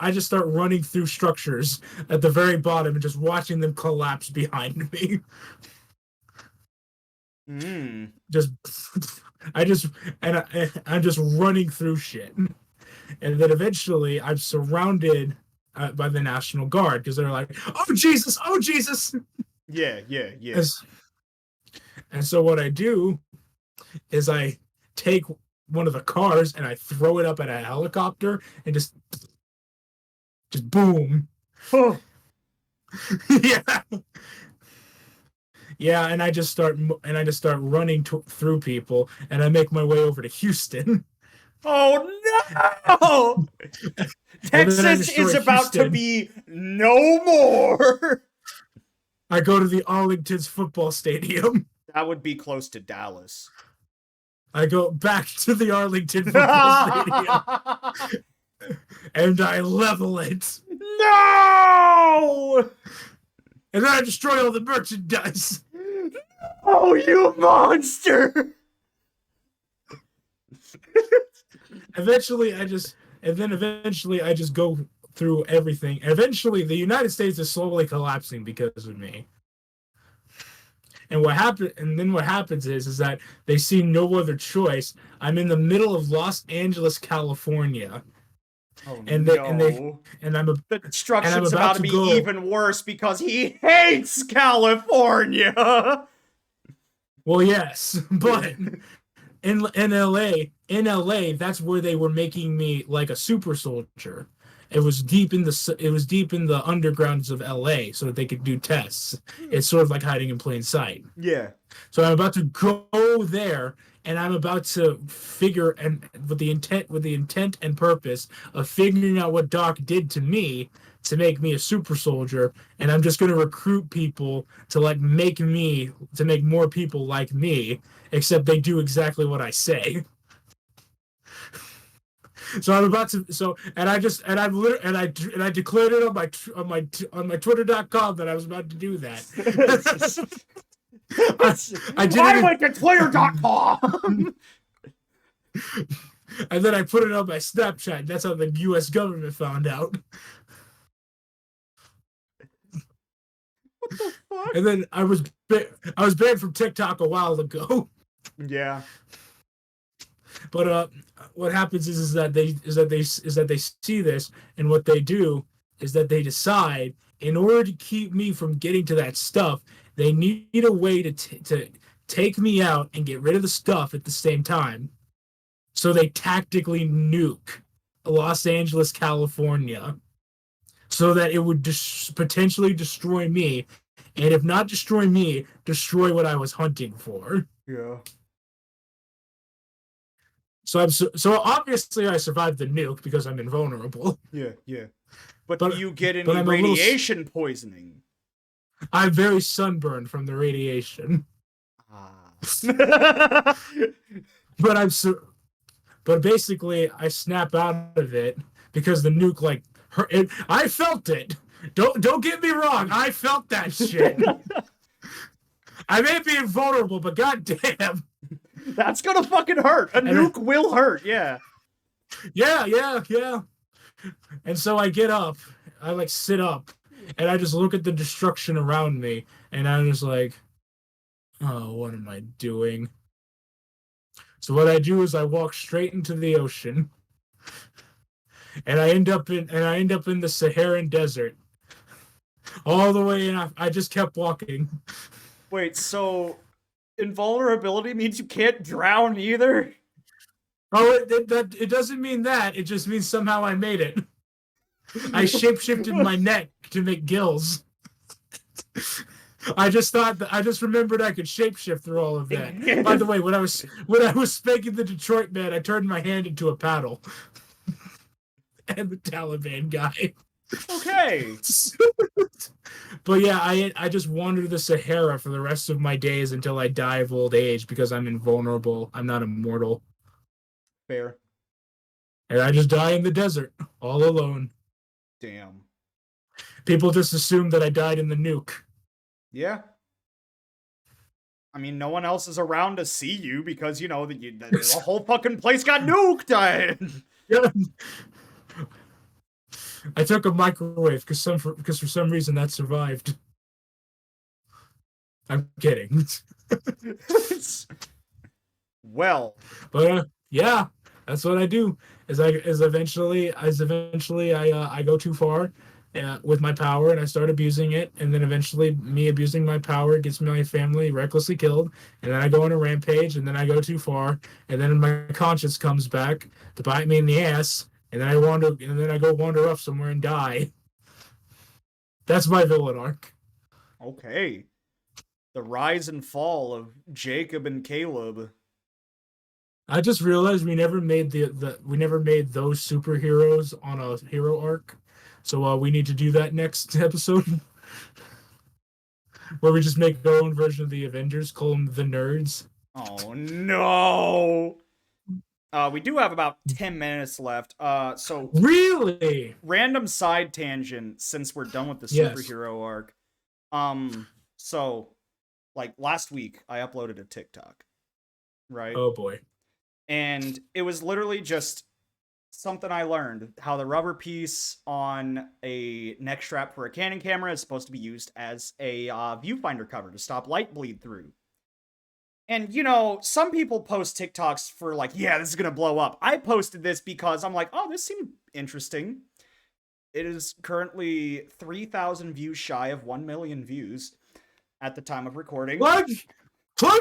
I just start running through structures at the very bottom and just watching them collapse behind me. Mm. Just I just I'm just running through shit, and then eventually I'm surrounded by the National Guard because they're like, "Oh Jesus! Oh Jesus!" Yeah, yeah, yeah. As, and so what I do is I take one of the cars and I throw it up at a helicopter and just boom. Oh, Yeah. Yeah, and I just start running through people, and I make my way over to Houston, oh no! and then I Texas destroy is about to Houston. be no more. I go to the Arlington's football stadium. That would be close to Dallas. I go back to the Arlington football stadium, and I level it, No! and then I destroy all the merchandise. No, you monster! Eventually, eventually I just go through everything. Eventually, the United States is slowly collapsing because of me. And what happens is that they see no other choice. I'm in the middle of Los Angeles, California, Oh and they and they no. and I'm The and I'm destruction's about about to to be go. even worse because he hates California! Well, yes, Yeah. but in LA, that's where they were making me like a super soldier. It was deep in the undergrounds of LA so that they could do tests. It's sort of like hiding in plain sight. Yeah. So I'm about to go there, and I'm about to figure and with the intent and purpose of figuring out what Doc did to me to make me a super soldier, and I'm just going to recruit people to make more people like me, except they do exactly what I say. So I'm about to and I just and I literally and I declared it on my twitter.com that I was about to do that. I, I did I it went to Twitter.com! and then I put it on my Snapchat. That's how the U.S. government found out. What the fuck? And then I was banned from TikTok a while ago. Yeah. But what happens is that they see this, and what they do is that they decide, in order to keep me from getting to that stuff, they need a way to take me out and get rid of the stuff at the same time. So they tactically nuke Los Angeles, California, so that it would potentially destroy me, and if not destroy me, destroy what I was hunting for. Yeah. So obviously I survived the nuke because I'm invulnerable. Yeah, yeah. But do But you get but any radiation poisoning? I'm very sunburned from the radiation. Ah. But but basically I snap out of it because the nuke like hurt it. I felt it. Don't get me wrong. I felt that shit. I may be invulnerable, but goddamn. That's gonna fucking hurt. A nuke will hurt, yeah. Yeah. And so I get up, I like sit up, and I just look at the destruction around me, and I'm just like, oh, what am I doing? So what I do is I walk straight into the ocean, and I end up in the Saharan desert, all the way, and I just kept walking. Wait, so invulnerability means you can't drown either? Oh, it doesn't mean that. It just means somehow I made it. I shapeshifted my neck to make gills. I just remembered I could shapeshift through all of that. By the way, when I was spanking the Detroit man, I turned my hand into a paddle. And the Taliban guy. Okay. But yeah, I just wander the Sahara for the rest of my days until I die of old age because I'm invulnerable. I'm not immortal. Fair. And I just die in the desert, all alone. Damn. People just assume that I died in the nuke. Yeah. I mean, no one else is around to see you because, you know, the whole fucking place got nuked. Yeah. I took a microwave because for some reason that survived. I'm kidding. Well. But yeah, that's what I do. Eventually I go too far with my power and I start abusing it, and then eventually me abusing my power gets my family recklessly killed, and then I go on a rampage, and then I go too far, and then my conscience comes back to bite me in the ass, and then I go wander off somewhere and die. That's my villain arc. Okay. The rise and fall of Jacob and Caleb. I just realized we never made we never made those superheroes on a hero arc, so we need to do that next episode, where we just make our own version of the Avengers, call them the Nerds. Oh no. We do have about 10 minutes left. So Really? random side tangent since we're done with the Yes. superhero arc. So like last week, I uploaded a TikTok, right? Oh boy. And it was literally just something I learned how the rubber piece on a neck strap for a Canon camera is supposed to be used as a viewfinder cover to stop light bleed through. And you know, some people post TikToks for like, yeah, this is gonna blow up. I posted this because I'm like, oh, this seemed interesting. It is currently 3,000 views shy of 1 million views at the time of recording. Plug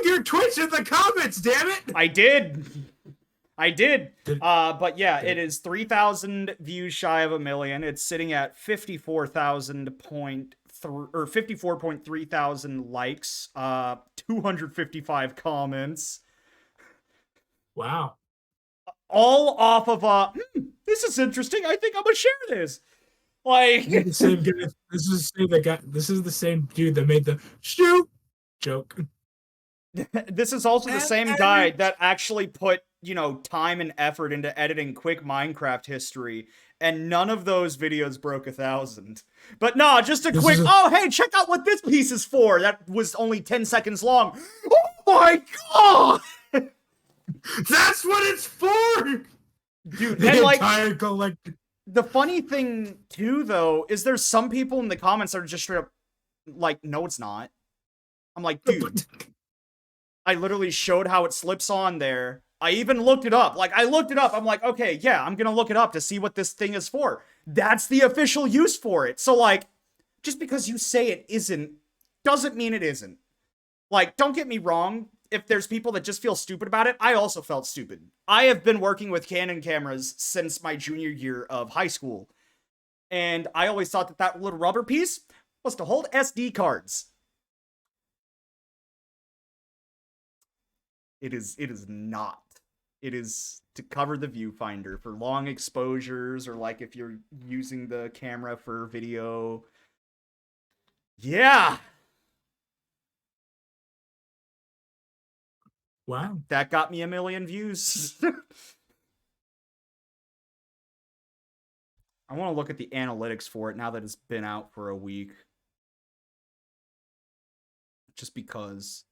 your Twitch in the comments, damn it! I did. But yeah, it is 3,000 views shy of 1 million. It's sitting at 54.3 thousand likes, 255 comments. Wow. All off of this is interesting. I think I'm gonna share this. Like the same guy, this is the same dude that made the shoot joke. This is also the same guy that actually put, you know, time and effort into editing quick Minecraft history, and none of those videos broke 1,000. But nah, just a quick, oh, hey, check out what this piece is for. That was only 10 seconds long. Oh my god! That's what it's for! Dude, the and like, entire collective. The funny thing, too, though, is there's some people in the comments that are just straight up like, no, it's not. I'm like, dude. I literally showed how it slips on there. I even looked it up. Like, I looked it up. I'm like, okay, yeah, I'm gonna look it up to see what this thing is for. That's the official use for it. So, like, just because you say it isn't, doesn't mean it isn't. Like, don't get me wrong. If there's people that just feel stupid about it, I also felt stupid. I have been working with Canon cameras since my junior year of high school. And I always thought that that little rubber piece was to hold SD cards. It is not. It is to cover the viewfinder for long exposures, or like if you're using the camera for video. Yeah. Wow. That got me 1 million views. I want to look at the analytics for it now that it's been out for a week. Just because.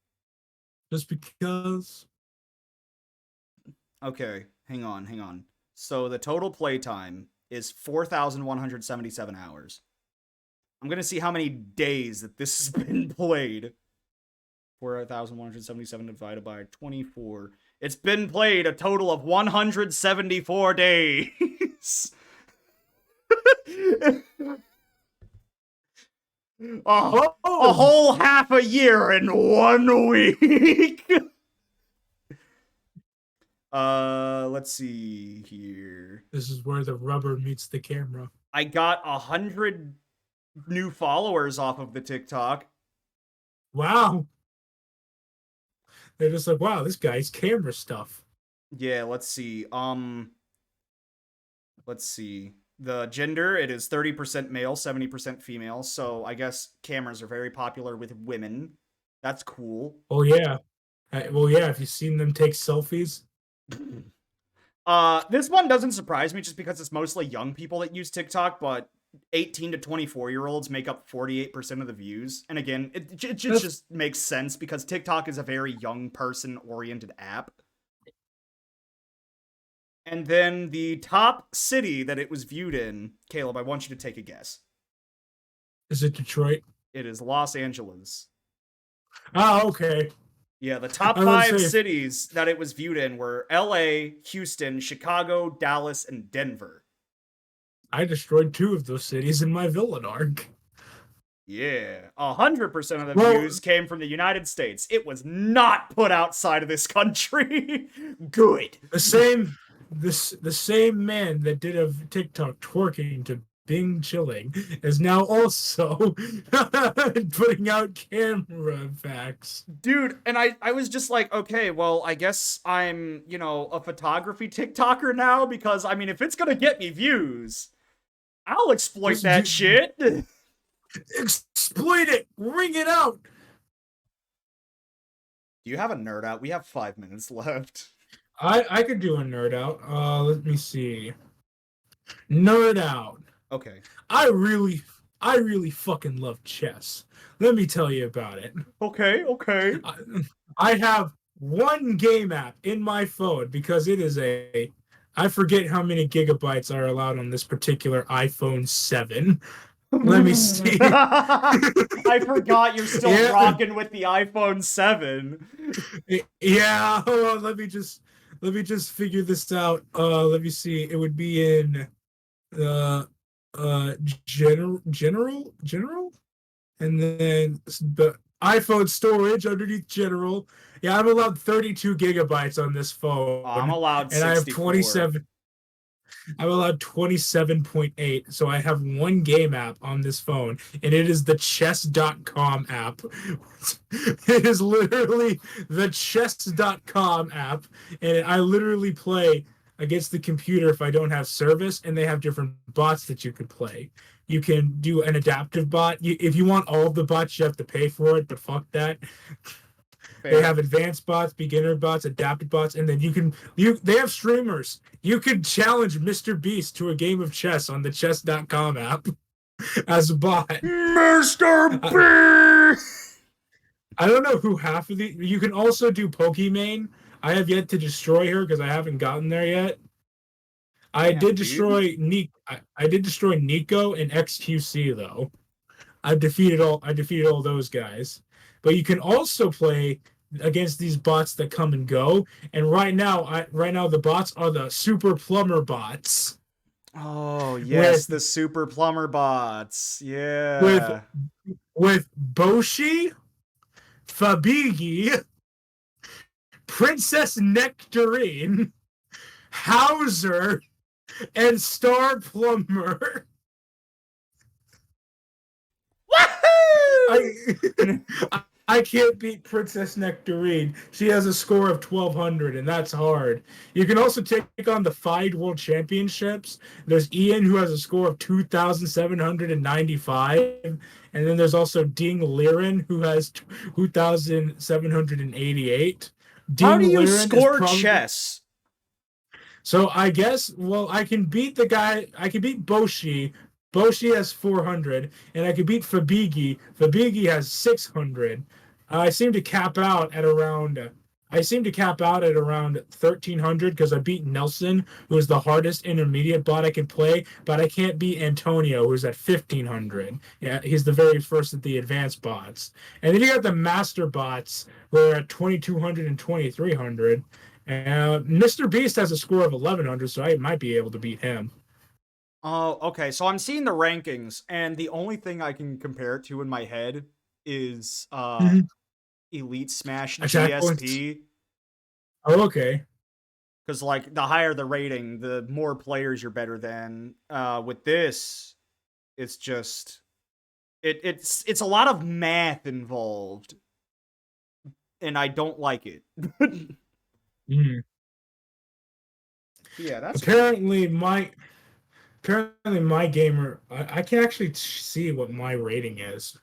Okay, hang on. So the total playtime is 4,177 hours. I'm going to see how many days that this has been played. 4,177 divided by 24. It's been played a total of 174 days. A whole half a year in 1 week. Let's see here. This is where the rubber meets the camera. I got 100 new followers off of the TikTok. Wow. They're just like, wow, this guy's camera stuff. Yeah, let's see. Let's see. The gender, it is 30% male, 70% female. So I guess cameras are very popular with women. That's cool. Oh yeah. Well, yeah, have you seen them take selfies? This one doesn't surprise me just because it's mostly young people that use TikTok, but 18 to 24-year-olds make up 48% of the views. And again, it just makes sense because TikTok is a very young person-oriented app. And then the top city that it was viewed in, Caleb, I want you to take a guess. Is it Detroit? It is Los Angeles. Oh, okay. Yeah, the top 5 cities that it was viewed in were LA, Houston, Chicago, Dallas, and Denver. I destroyed 2 of those cities in my villain arc. Yeah, 100% of the views came from the United States. It was not put outside of this country. Good. The same man that did a TikTok twerking to Bing Chilling is now also putting out camera facts. Dude, and I was just like, okay, well, I guess I'm, you know, a photography TikToker now because, I mean, if it's gonna get me views, I'll exploit that shit. Exploit it! Ring it out! Do you have a nerd out? We have 5 minutes left. I could do a nerd out. Let me see. Nerd out. Okay. I really I really fucking love chess. Let me tell you about it. Okay, okay. I, I have one game app in my phone because it is a. I forget how many gigabytes are allowed on this particular iPhone 7. Let me see. I forgot you're still Yeah, rocking with the iPhone 7. yeah. Hold on, let me just figure this out. Let me see. It would be in uh general, and then the iPhone storage underneath general. Yeah, I'm allowed 32 gigabytes on this I'm phone, allowed and I have 64. 27. I'm allowed 27.8. So I have one game app on this phone, and it is the chess.com app. It is literally the chess.com app, and I literally play against the computer if I don't have service, and they have different bots that you could play. You can do an adaptive bot. If you want all of the bots, you have to pay for it, but fuck that. They Fair. have advanced bots, beginner bots, adapted bots, and then they have streamers. You could challenge Mr. Beast to a game of chess on the chess.com app as a bot. Mr. I, B! I don't know who half of the you can also do Pokimane. I have yet to destroy her because I haven't gotten there yet. Damn, dude. I did destroy Nico and XQC though. I defeated all those guys. But you can also play against these bots that come and go. And right now the bots are the super plumber bots Oh, yes, with the super plumber bots. with Yeah. with Boshi, Fabigi, Princess Nectarine, Hauser, and Star Plumber. I Woohoo! I can't beat Princess Nectarine. She has a score of 1200, and that's hard. You can also take on the FIDE World Championships. There's Ian, who has a score of 2795. And then there's also Ding Liren, who has 2788. How Ding do you Liren is score probably. chess? So I guess, well, I can beat the guy. I can beat Boshi. Boshi has 400, and I can beat Fabigi. Fabigi has 600. I seem to cap out at around. I seem to cap out at around 1300 because I beat Nelson, who is the hardest intermediate bot I can play, but I can't beat Antonio, who's at 1500. Yeah, he's the very first of the advanced bots. And then you got the master bots, who are at 2200 and 2300. Mr. Beast has a score of 1100, so I might be able to beat him. Oh, okay. So I'm seeing the rankings, and the only thing I can compare it to in my head is Mhm. Elite Smash Attack points. GSP. Oh, okay. Because like the higher the rating, the more players you're better than. With this, it's just it's a lot of math involved, and I don't like it. Mm. Yeah, that's cool. Apparently my gamer. I can actually see what my rating is.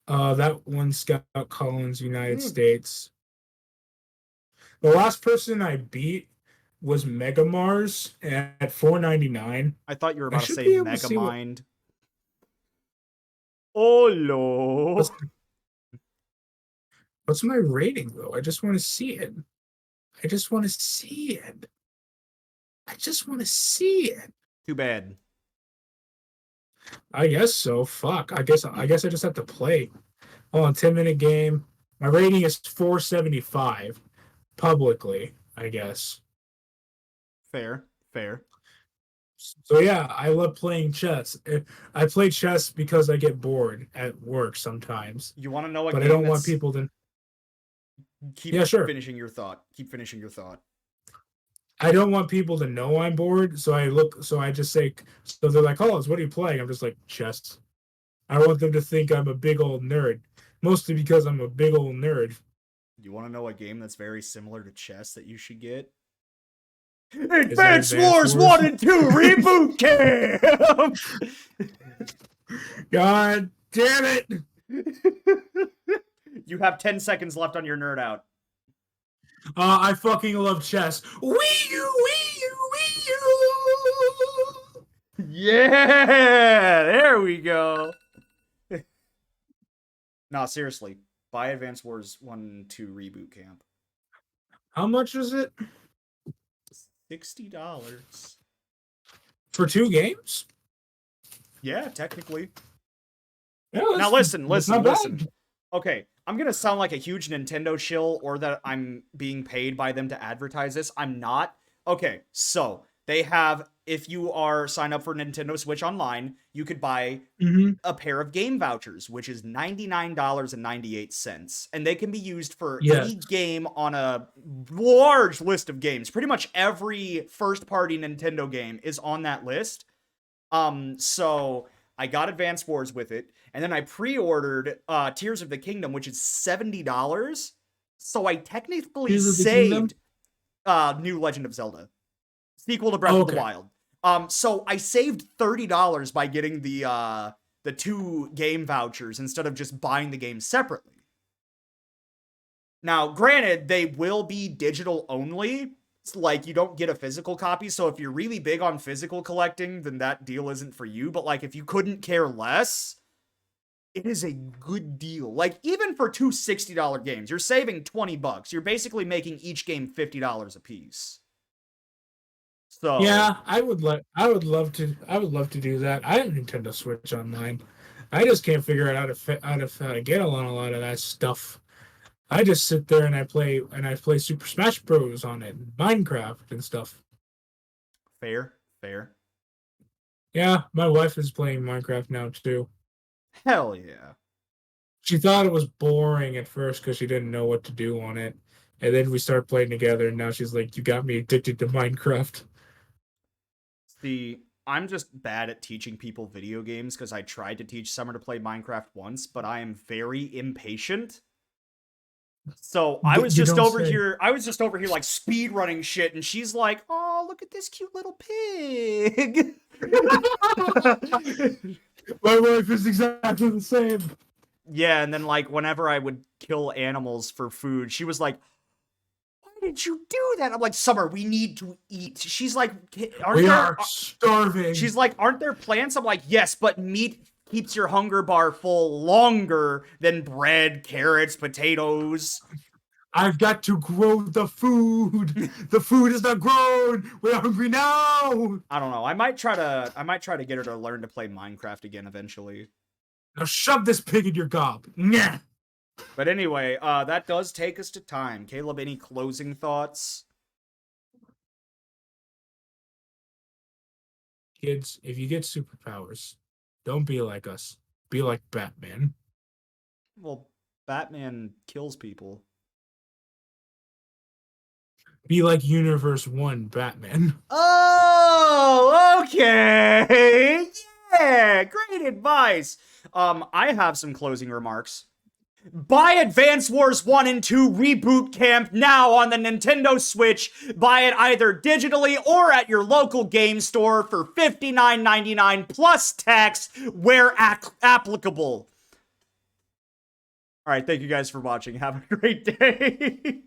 That one Scout Collins, United Mm. States. The last person I beat was Mega Mars at 499. I thought you were I about to should say be able to see Megamind. Oh no. what's what's my rating though. I just want to see it. I just want to see it. I just want to see it. Too bad. I guess so. Fuck. I guess I just have to play. Hold on, 10-minute game. My rating is 475 publicly, I guess. Fair. Fair. So yeah, I love playing chess. I play chess because I get bored at work sometimes, You want to know a but I game don't want that's people to. keep Yeah, sure. finishing your thought. Keep finishing your thought. I don't want people to know I'm bored, so I look. So I just say. So they're like, "Oh, what are you playing?" I'm just like chess. I want them to think I'm a big old nerd, mostly because I'm a big old nerd. You want to know a game that's very similar to chess that you should get? Is that Advance Advance Wars Wars? 1 and 2 Reboot Camp! God damn it! You have 10 seconds left on your nerd out. I fucking love chess. Wii U, Wii U, Wii U. Yeah, there we go. No, seriously. Buy Advance Wars 1 2 Reboot Camp. How much is it $60. for 2 games? Yeah, technically. Yeah, Now listen, that's not listen. bad. Okay, I'm gonna sound like a huge Nintendo shill or that I'm being paid by them to advertise this. I'm not. Okay, so they have, if you are signed up for Nintendo Switch Online, you could buy Mm-hmm. a pair of game vouchers, which is $99.98. And they can be used for Yes. any game on a large list of games. Pretty much every first party Nintendo game is on that list. So I got Advance Wars with it, and then I pre-ordered Tears of the Kingdom, which is $70. So I technically Tears of the Kingdom? saved New Legend of Zelda, sequel to Breath of the Okay. Wild. So I saved $30 by getting the 2 game vouchers instead of just buying the game separately. Now, granted, they will be digital only. It's like you don't get a physical copy, so if you're really big on physical collecting, then that deal isn't for you. But like if you couldn't care less, it is a good deal. Like even for two $60 games, you're saving $20. You're basically making each game $50 a piece. So Yeah, I would love to do that. I have Nintendo Switch Online. I just can't figure out how to get on a lot of that stuff. I just sit there and I play Super Smash Bros on it, Minecraft and stuff. fair, fair. Yeah, my wife is playing Minecraft now too. Hell yeah. She thought it was boring at first because she didn't know what to do on it. And then we started playing together, and now she's like, "You got me addicted to Minecraft." See, I'm just bad at teaching people video games because I tried to teach Summer to play Minecraft once, but I am very impatient. So I was You just don't over say. here. I was just over here like speed running shit, and she's like, "Oh, look at this cute little pig." My wife is exactly the same. Yeah, and then like whenever I would kill animals for food, she was like, "Why did you do that?" I'm like, "Summer, we need to eat." She's like, "Aren't We there?" are starving. She's like, "Aren't there plants?" I'm like, "Yes, but meat keeps your hunger bar full longer than bread, carrots, potatoes." I've got to grow the food. The food is not grown. We're hungry now. I don't know. I might try to get her to learn to play Minecraft again eventually. Now shove this pig in your gob. Nah. But anyway, that does take us to time. Caleb, any closing thoughts? Kids, if you get superpowers, don't be like us. Be like Batman. Well, Batman kills people. Be like Universe 1 Batman. Oh, okay. Yeah, great advice. I have some closing remarks. Buy Advance Wars 1 and 2 Reboot Camp now on the Nintendo Switch. Buy it either digitally or at your local game store for $59.99 plus tax where applicable. All right, thank you guys for watching. Have a great day.